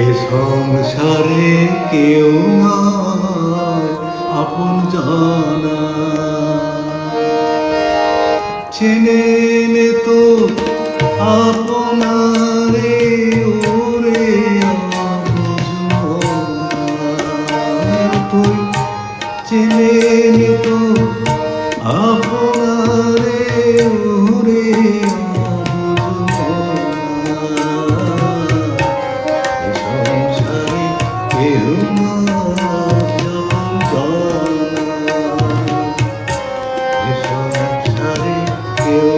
এ সংসারে কেউ নাই আপন জানা, চেনে নে তো আপনারে ওরে তুই চেনে নে তো আপনারে ওরে সংসারে কেউ সংসারে কেউ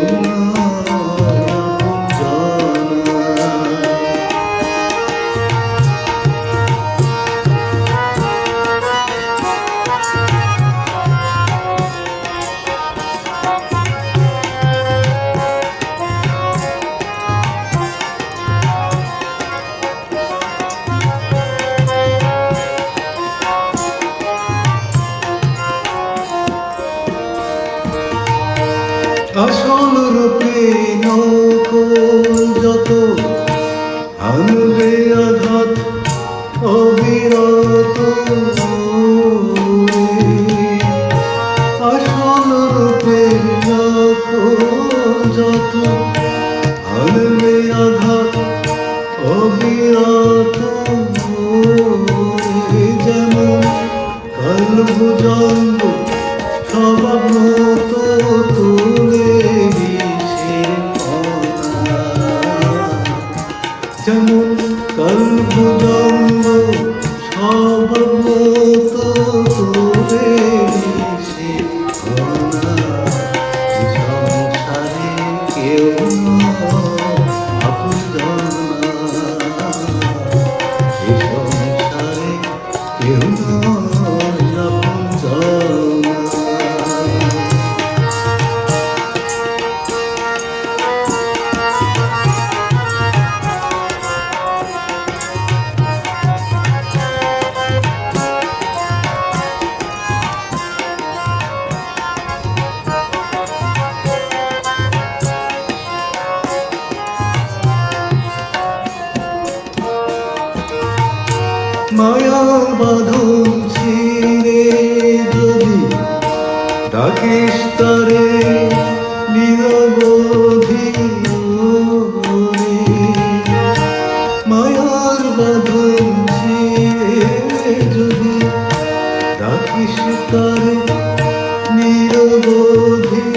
আসল রূপে নকল যত আনবে আঘাত অবিরত, আসল রূপে নকল যত আনবে আঘাত অবিরত, যেমন কাল ভুজঙ্গ স্বভাব মতো তুলে দিছে যেমন কাল ভুজঙ্গ স্বভাব মতো তুলে দিছে সংসারে কেউ আপন জানা, সংসারে কেউ আপন জানা। মায়ার বাঁধন ছিঁড়ে যদি ডাকিস তারে নিরবধি, মায়ার বাঁধন ছিঁড়ে যদি ডাকিস তারে নিরবধি,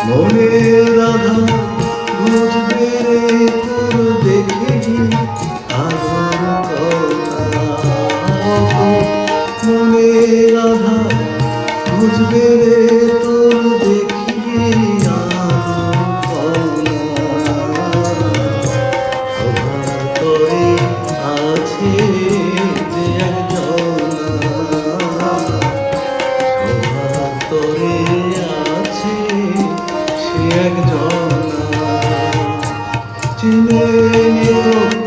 মনে রাধা বুঝবে রে তোর দেখে মনে রাধা বুঝবে রে তোর দেখি সবার তরে আছে যে একজন, সবার তরে আছে সে একজন, চিনে নিও